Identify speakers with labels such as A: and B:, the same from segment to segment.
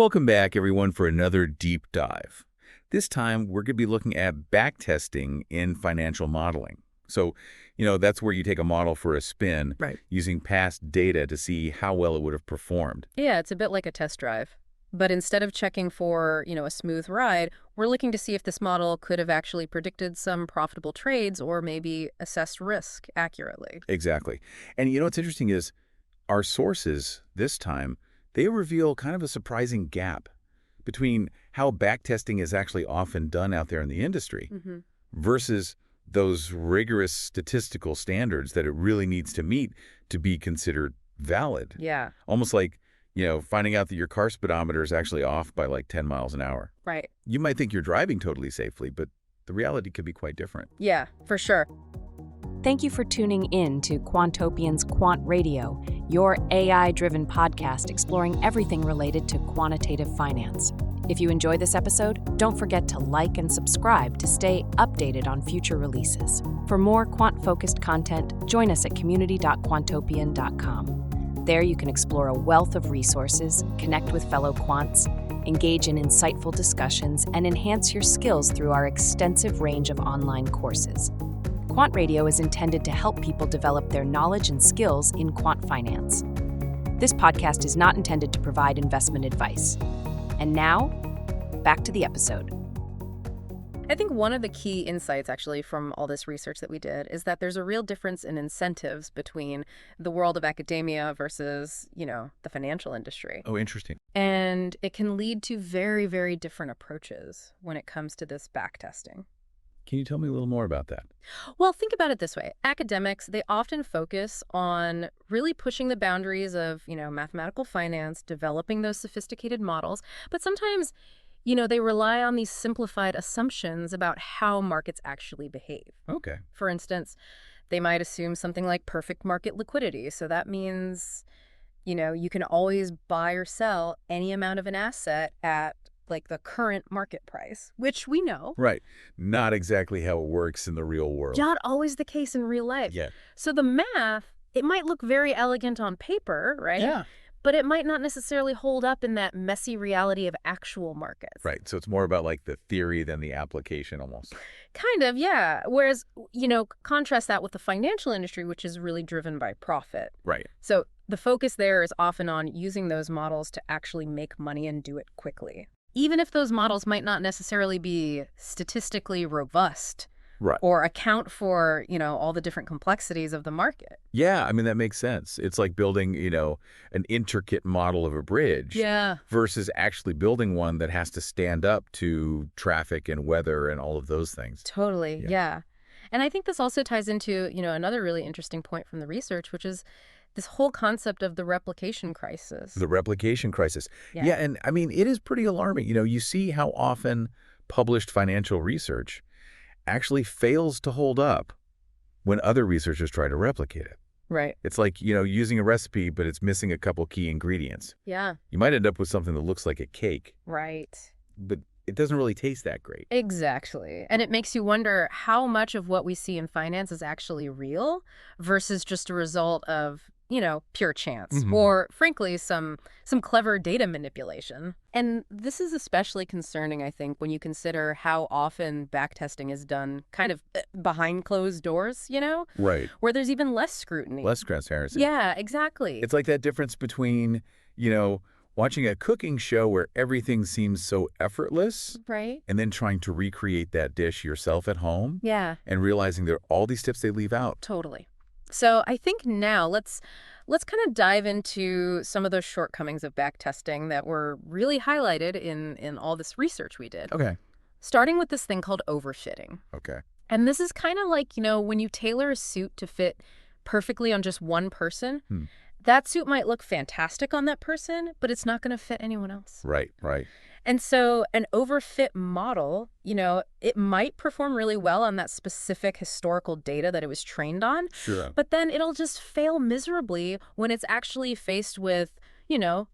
A: Welcome back, everyone, for another deep dive. This time, we're going to be looking at backtesting in financial modeling. So, that's where you take a model for a spin,
B: Right.
A: using past data to see how well it would have performed.
B: Yeah, it's a bit like a test drive. But instead of checking for, a smooth ride, we're looking to see if this model could have actually predicted some profitable trades or maybe assessed risk accurately.
A: Exactly. And what's interesting is our sources this time, they reveal kind of a surprising gap between how backtesting is actually often done out there in the industry versus those rigorous statistical standards that it really needs to meet to be considered valid.
B: Yeah.
A: Almost like, finding out that your car speedometer is actually off by like 10 miles an hour.
B: Right.
A: You might think you're driving totally safely, but the reality could be quite different.
B: Yeah, for sure.
C: Thank you for tuning in to Quantopian's Quant Radio, your AI-driven podcast exploring everything related to quantitative finance. If you enjoy this episode, don't forget to like and subscribe to stay updated on future releases. For more quant-focused content, join us at community.quantopian.com. There you can explore a wealth of resources, connect with fellow quants, engage in insightful discussions, and enhance your skills through our extensive range of online courses. Quant Radio is intended to help people develop their knowledge and skills in quant finance. This podcast is not intended to provide investment advice. And now, back to the episode.
B: I think one of the key insights, actually, from all this research that we did is that there's a real difference in incentives between the world of academia versus, the financial industry.
A: Oh, interesting.
B: And it can lead to very, very different approaches when it comes to this backtesting.
A: Can you tell me a little more about that?
B: Well, think about it this way. Academics, they often focus on really pushing the boundaries of, mathematical finance, developing those sophisticated models, but sometimes they rely on these simplified assumptions about how markets actually behave.
A: Okay.
B: For instance, they might assume something like perfect market liquidity. So that means, you can always buy or sell any amount of an asset at like the current market price, which we know.
A: Right. Not exactly how it works in the real world.
B: Not always the case in real life.
A: Yeah.
B: So the math, it might look very elegant on paper, right?
A: Yeah.
B: But it might not necessarily hold up in that messy reality of actual markets.
A: Right. So it's more about like the theory than the application almost.
B: Kind of, yeah. Whereas, contrast that with the financial industry, which is really driven by profit.
A: Right.
B: So the focus there is often on using those models to actually make money and do it quickly. Even if those models might not necessarily be statistically robust.
A: Right.
B: Or account for, all the different complexities of the market.
A: Yeah, I mean, that makes sense. It's like building, an intricate model of a bridge.
B: Yeah.
A: Versus actually building one that has to stand up to traffic and weather and all of those things.
B: Totally, yeah. And I think this also ties into, another really interesting point from the research, which is this whole concept of the replication crisis.
A: The replication crisis. Yeah, and I mean, it is pretty alarming. You see how often published financial research actually fails to hold up when other researchers try to replicate it.
B: Right.
A: It's like, using a recipe, but it's missing a couple key ingredients.
B: Yeah.
A: You might end up with something that looks like a cake.
B: Right.
A: But it doesn't really taste that great.
B: Exactly. And it makes you wonder how much of what we see in finance is actually real versus just a result of, pure chance or, frankly, some clever data manipulation. And this is especially concerning, I think, when you consider how often backtesting is done kind of behind closed doors,
A: Right.
B: where there's even less scrutiny.
A: Less transparency.
B: Yeah, exactly.
A: It's like that difference between, watching a cooking show where everything seems so effortless.
B: Right.
A: And then trying to recreate that dish yourself at home.
B: Yeah.
A: And realizing there are all these tips they leave out.
B: Totally. So I think now let's kind of dive into some of those shortcomings of backtesting that were really highlighted in all this research we did.
A: Okay.
B: Starting with this thing called overfitting.
A: Okay.
B: And this is kind of like, when you tailor a suit to fit perfectly on just one person, that suit might look fantastic on that person, but it's not going to fit anyone else.
A: Right, right.
B: And so an overfit model, it might perform really well on that specific historical data that it was trained on.
A: Sure.
B: But then it'll just fail miserably when it's actually faced with,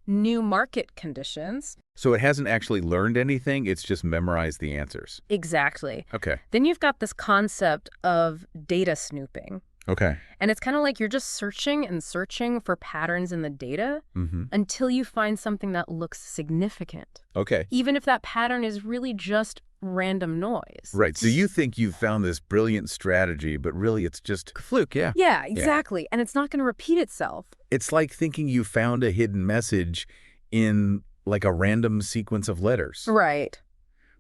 B: new market conditions.
A: So it hasn't actually learned anything, it's just memorized the answers.
B: Exactly.
A: Okay.
B: Then you've got this concept of data snooping.
A: Okay.
B: And it's kind of like you're just searching and searching for patterns in the data
A: Mm-hmm.
B: until you find something that looks significant,
A: Okay.
B: even if that pattern is really just random noise.
A: Right. So you think you've found this brilliant strategy, but really it's just a fluke, yeah.
B: Yeah, exactly. And it's not going to repeat itself.
A: It's like thinking you found a hidden message in like a random sequence of letters.
B: Right.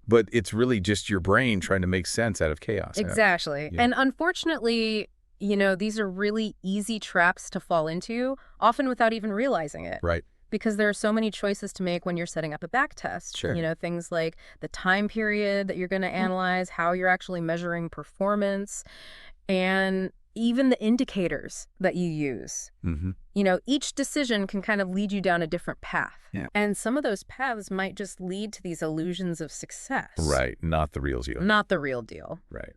A: But it's really just your brain trying to make sense out of chaos.
B: Exactly.
A: Yeah.
B: And unfortunately, these are really easy traps to fall into, often without even realizing it.
A: Right.
B: Because there are so many choices to make when you're setting up a backtest.
A: Sure.
B: Things like the time period that you're going to analyze, how you're actually measuring performance, and even the indicators that you use.
A: Mm-hmm.
B: Each decision can kind of lead you down a different path.
A: Yeah.
B: And some of those paths might just lead to these illusions of success.
A: Right. Not the real deal.
B: Not the real deal.
A: Right.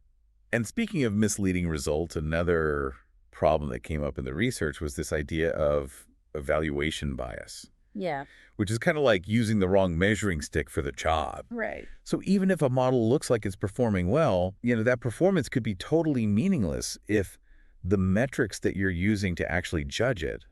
A: And speaking of misleading results, another problem that came up in the research was this idea of evaluation bias.
B: Yeah.
A: Which is kind of like using the wrong measuring stick for the job.
B: Right.
A: So even if a model looks like it's performing well, that performance could be totally meaningless if the metrics that you're using to actually judge it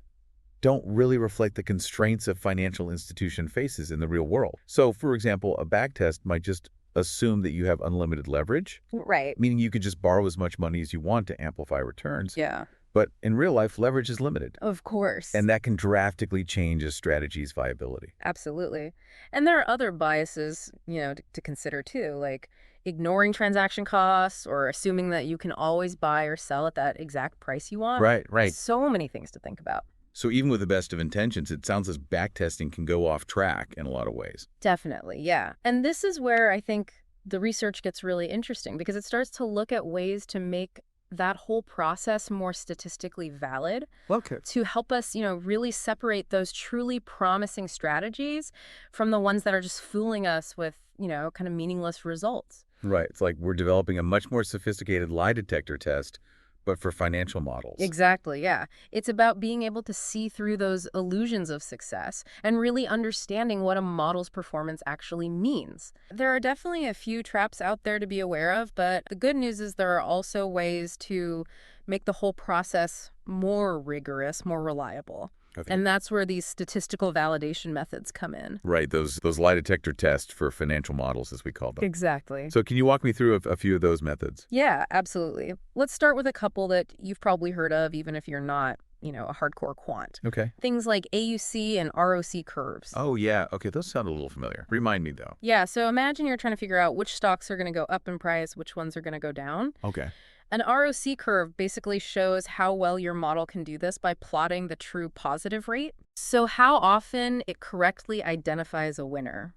A: don't really reflect the constraints a financial institution faces in the real world. So, for example, a backtest might just assume that you have unlimited leverage.
B: Right.
A: Meaning you can just borrow as much money as you want to amplify returns.
B: Yeah.
A: But in real life, leverage is limited.
B: Of course.
A: And that can drastically change a strategy's viability.
B: Absolutely. And there are other biases, to consider too, like ignoring transaction costs or assuming that you can always buy or sell at that exact price you want.
A: Right.
B: So many things to think about.
A: So even with the best of intentions, it sounds as backtesting can go off track in a lot of ways.
B: Definitely, yeah. And this is where I think the research gets really interesting because it starts to look at ways to make that whole process more statistically valid.
A: Okay.
B: To help us, really separate those truly promising strategies from the ones that are just fooling us with, kind of meaningless results.
A: Right. It's like we're developing a much more sophisticated lie detector test, but for financial models.
B: Exactly, yeah. It's about being able to see through those illusions of success and really understanding what a model's performance actually means. There are definitely a few traps out there to be aware of, but the good news is there are also ways to make the whole process more rigorous, more reliable.
A: Okay.
B: And that's where these statistical validation methods come in.
A: Right, those lie detector tests for financial models, as we call them.
B: Exactly.
A: So can you walk me through a few of those methods?
B: Yeah, absolutely. Let's start with a couple that you've probably heard of, even if you're not, a hardcore quant.
A: Okay.
B: Things like AUC and ROC curves.
A: Oh, yeah. Okay, those sound a little familiar. Remind me, though.
B: Yeah, so imagine you're trying to figure out which stocks are going to go up in price, which ones are going to go down.
A: Okay.
B: An ROC curve basically shows how well your model can do this by plotting the true positive rate. So how often it correctly identifies a winner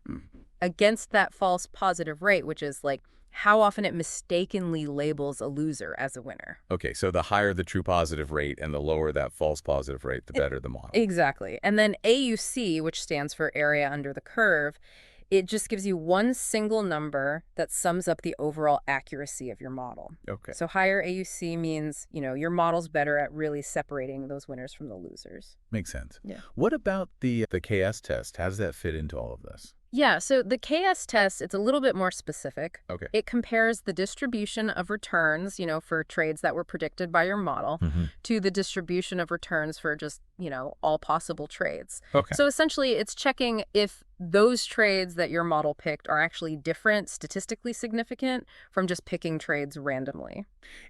B: against that false positive rate, which is like how often it mistakenly labels a loser as a winner.
A: Okay, so the higher the true positive rate and the lower that false positive rate, the better the model.
B: Exactly. And then AUC, which stands for area under the curve, it just gives you one single number that sums up the overall accuracy of your model.
A: Okay.
B: So higher AUC means, your model's better at really separating those winners from the losers.
A: Makes sense.
B: Yeah.
A: What about the KS test? How does that fit into all of this?
B: Yeah, so the KS test, it's a little bit more specific.
A: Okay.
B: It compares the distribution of returns, for trades that were predicted by your model to the distribution of returns for just, all possible trades.
A: Okay.
B: So essentially, it's checking if those trades that your model picked are actually different, statistically significant from just picking trades randomly.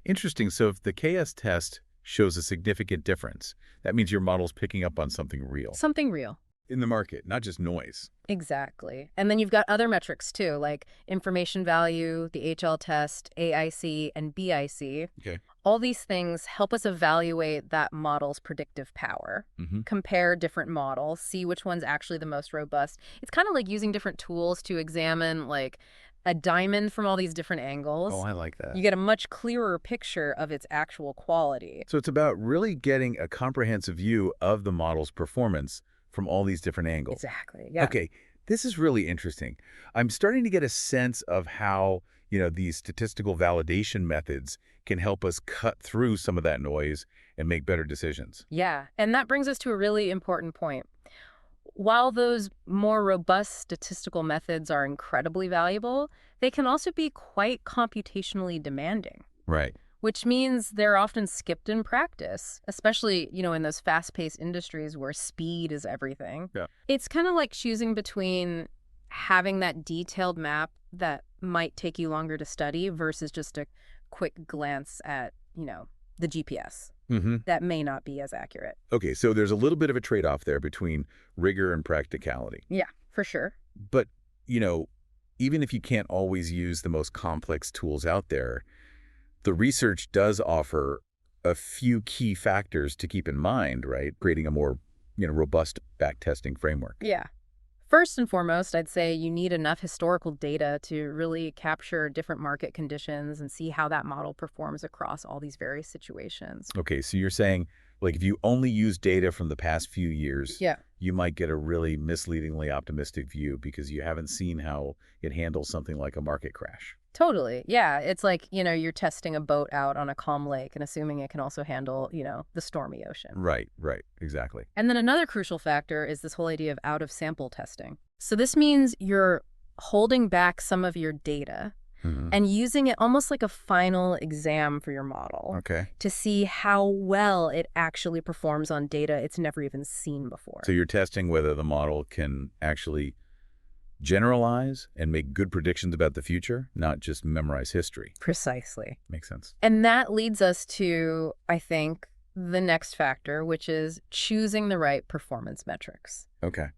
A: Interesting. So if the KS test shows a significant difference, that means your model's picking up on something real.
B: Something real.
A: In the market, not just noise.
B: Exactly. And then you've got other metrics too, like information value, the HL test, AIC, and BIC.
A: Okay.
B: All these things help us evaluate that model's predictive power, compare different models, see which one's actually the most robust. It's kind of like using different tools to examine like a diamond from all these different angles.
A: Oh, I like that.
B: You get a much clearer picture of its actual quality.
A: So it's about really getting a comprehensive view of the model's performance from all these different angles.
B: Exactly, yeah.
A: Okay, this is really interesting. I'm starting to get a sense of how, these statistical validation methods can help us cut through some of that noise and make better decisions.
B: Yeah, and that brings us to a really important point. While those more robust statistical methods are incredibly valuable, they can also be quite computationally demanding.
A: Right.
B: which means they're often skipped in practice, especially, in those fast-paced industries where speed is everything.
A: Yeah.
B: It's kind of like choosing between having that detailed map that might take you longer to study versus just a quick glance at, the GPS.
A: Mm-hmm.
B: That may not be as accurate.
A: Okay, so there's a little bit of a trade-off there between rigor and practicality.
B: Yeah, for sure.
A: But, even if you can't always use the most complex tools out there, the research does offer a few key factors to keep in mind, right? Creating a more, robust backtesting framework.
B: Yeah. First and foremost, I'd say you need enough historical data to really capture different market conditions and see how that model performs across all these various situations.
A: Okay, so you're saying, if you only use data from the past few years,
B: Yeah.
A: you might get a really misleadingly optimistic view because you haven't seen how it handles something like a market crash.
B: Totally. Yeah. It's like, you're testing a boat out on a calm lake and assuming it can also handle, the stormy ocean.
A: Right, exactly.
B: And then another crucial factor is this whole idea of out-of-sample testing. So this means you're holding back some of your data and using it almost like a final exam for your model to see how well it actually performs on data it's never even seen before.
A: So you're testing whether the model can actually generalize and make good predictions about the future, not just memorize history.
B: Precisely.
A: Makes sense.
B: And that leads us to, I think, the next factor, which is choosing the right performance metrics.
A: Okay.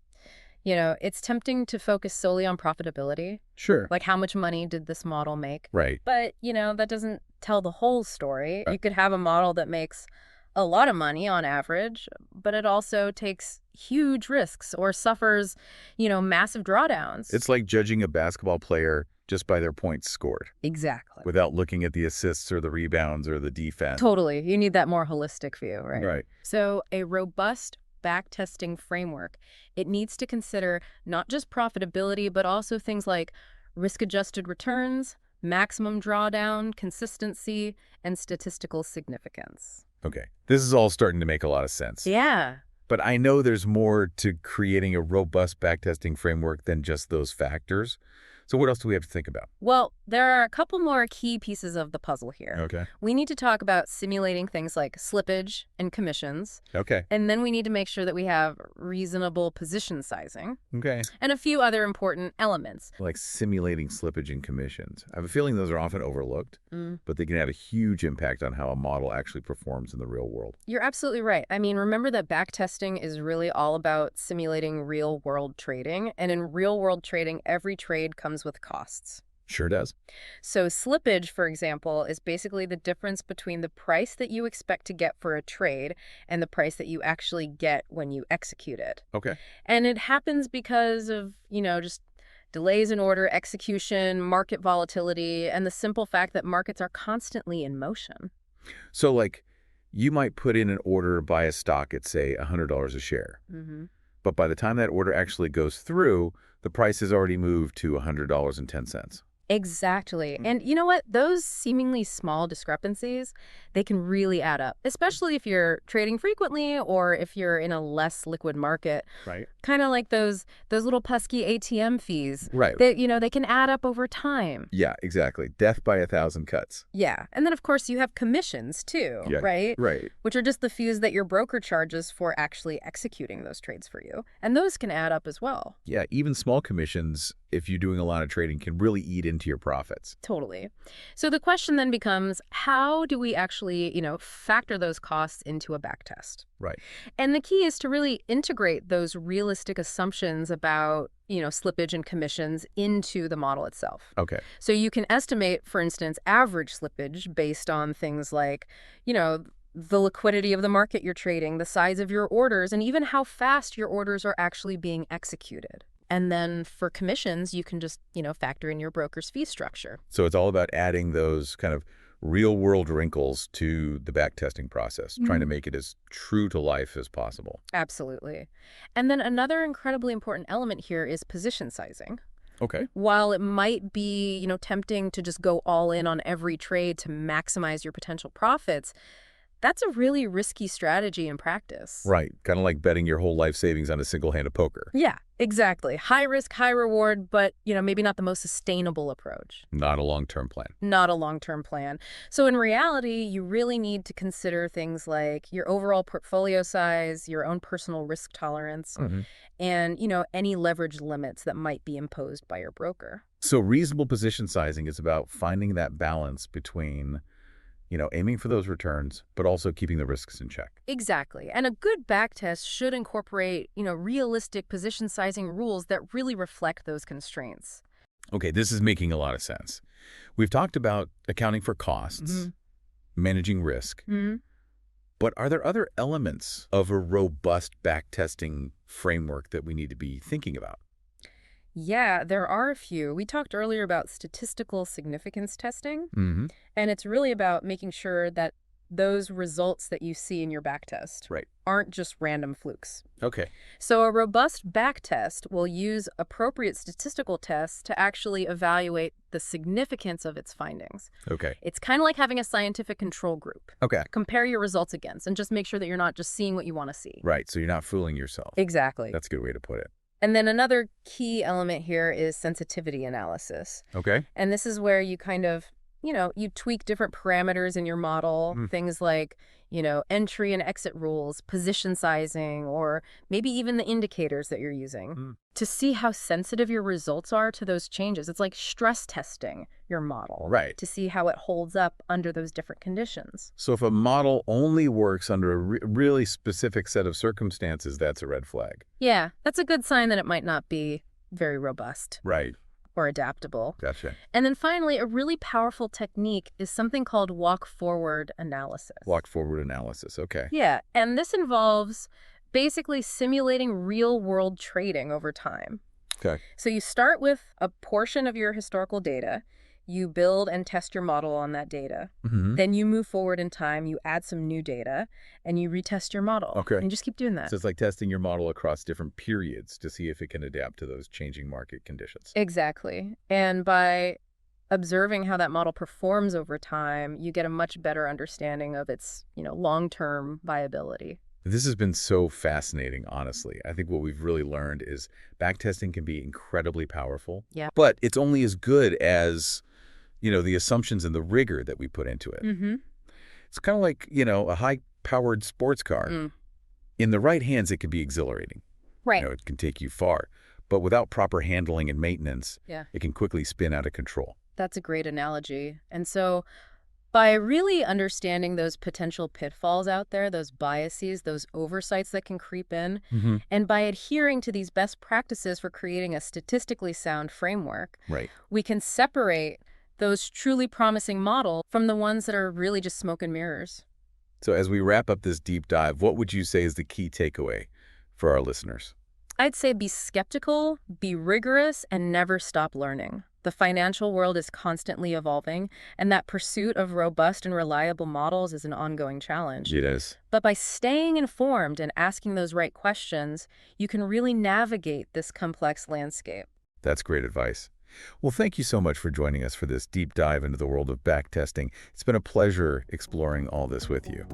B: It's tempting to focus solely on profitability.
A: Sure.
B: Like how much money did this model make?
A: Right.
B: But, that doesn't tell the whole story. You could have a model that makes a lot of money on average, but it also takes huge risks or suffers, massive drawdowns.
A: It's like judging a basketball player just by their points scored.
B: Exactly.
A: Without looking at the assists or the rebounds or the defense.
B: Totally. You need that more holistic view, right?
A: Right.
B: So a robust backtesting framework, it needs to consider not just profitability, but also things like risk-adjusted returns, maximum drawdown, consistency, and statistical significance.
A: Okay. This is all starting to make a lot of sense.
B: Yeah.
A: But I know there's more to creating a robust backtesting framework than just those factors. So what else do we have to think about?
B: Well, there are a couple more key pieces of the puzzle here.
A: Okay.
B: We need to talk about simulating things like slippage and commissions.
A: Okay.
B: And then we need to make sure that we have reasonable position sizing.
A: Okay.
B: And a few other important elements.
A: Like simulating slippage and commissions. I have a feeling those are often overlooked, but they can have a huge impact on how a model actually performs in the real world.
B: You're absolutely right. I mean, remember that backtesting is really all about simulating real-world trading. And in real-world trading, every trade comes with costs.
A: Sure does.
B: So slippage, for example, is basically the difference between the price that you expect to get for a trade and the price that you actually get when you execute it.
A: Okay.
B: And it happens because of, just delays in order execution, market volatility, and the simple fact that markets are constantly in motion.
A: So you might put in an order to buy a stock at, say, $100 a share. But by the time that order actually goes through, the price has already moved to $100.10.
B: Exactly. And you know what? Those seemingly small discrepancies, they can really add up, especially if you're trading frequently or if you're in a less liquid market.
A: Right.
B: Kind of like those little pesky ATM fees.
A: Right.
B: They can add up over time.
A: Yeah, exactly. Death by 1,000 cuts.
B: Yeah. And then, of course, you have commissions, too,
A: Yeah.
B: right?
A: Right.
B: Which are just the fees that your broker charges for actually executing those trades for you. And those can add up as well.
A: Yeah, even small commissions, if you're doing a lot of trading, can really eat into your profits.
B: Totally. So the question then becomes, how do we actually, factor those costs into a backtest?
A: Right.
B: And the key is to really integrate those realistic assumptions about, slippage and commissions into the model itself.
A: Okay.
B: So you can estimate, for instance, average slippage based on things like, the liquidity of the market you're trading, the size of your orders, and even how fast your orders are actually being executed. And then for commissions, you can just, factor in your broker's fee structure.
A: So it's all about adding those kind of real-world wrinkles to the backtesting process, trying to make it as true to life as possible.
B: Absolutely. And then another incredibly important element here is position sizing.
A: Okay.
B: While it might be, tempting to just go all in on every trade to maximize your potential profits, that's a really risky strategy in practice.
A: Right. Kind of like betting your whole life savings on a single hand of poker.
B: Yeah, exactly. High risk, high reward, but, maybe not the most sustainable approach.
A: Not a long-term plan.
B: Not a long-term plan. So in reality, you really need to consider things like your overall portfolio size, your own personal risk tolerance, and, any leverage limits that might be imposed by your broker.
A: So reasonable position sizing is about finding that balance between, aiming for those returns, but also keeping the risks in check.
B: Exactly. And a good backtest should incorporate, realistic position sizing rules that really reflect those constraints.
A: Okay, this is making a lot of sense. We've talked about accounting for costs, managing risk, but are there other elements of a robust backtesting framework that we need to be thinking about?
B: Yeah, there are a few. We talked earlier about statistical significance testing, and it's really about making sure that those results that you see in your backtest aren't just random flukes.
A: Okay.
B: So a robust backtest will use appropriate statistical tests to actually evaluate the significance of its findings.
A: Okay.
B: It's kind of like having a scientific control group.
A: Okay.
B: Compare your results against and just make sure that you're not just seeing what you want to see.
A: Right, so you're not fooling yourself.
B: Exactly.
A: That's a good way to put it.
B: And then another key element here is sensitivity analysis.
A: Okay.
B: And this is where you kind of, you tweak different parameters in your model, things like, entry and exit rules, position sizing, or maybe even the indicators that you're using to see how sensitive your results are to those changes. It's like stress testing your model to see how it holds up under those different conditions.
A: So if a model only works under a really specific set of circumstances, that's a red flag.
B: Yeah, that's a good sign that it might not be very robust.
A: Right.
B: Or adaptable.
A: Gotcha.
B: And then finally, a really powerful technique is something called walk-forward analysis.
A: Walk-forward analysis, okay.
B: Yeah, and this involves basically simulating real-world trading over time.
A: Okay.
B: So you start with a portion of your historical data. You build and test your model on that data. Then you move forward in time, you add some new data, and you retest your model.
A: Okay.
B: And you just keep doing that.
A: So it's like testing your model across different periods to see if it can adapt to those changing market conditions.
B: Exactly. And by observing how that model performs over time, you get a much better understanding of its, long-term viability.
A: This has been so fascinating, honestly. I think what we've really learned is backtesting can be incredibly powerful.
B: Yeah.
A: But it's only as good as, the assumptions and the rigor that we put into it. It's kind of like, a high-powered sports car. In the right hands, it can be exhilarating.
B: Right.
A: It can take you far. But without proper handling and maintenance, it can quickly spin out of control.
B: That's a great analogy. And so by really understanding those potential pitfalls out there, those biases, those oversights that can creep in, and by adhering to these best practices for creating a statistically sound framework, we can separate those truly promising models from the ones that are really just smoke and mirrors.
A: So as we wrap up this deep dive, what would you say is the key takeaway for our listeners?
B: I'd say be skeptical, be rigorous, and never stop learning. The financial world is constantly evolving, and that pursuit of robust and reliable models is an ongoing challenge.
A: It is.
B: But by staying informed and asking those right questions, you can really navigate this complex landscape.
A: That's great advice. Well, thank you so much for joining us for this deep dive into the world of backtesting. It's been a pleasure exploring all this with you.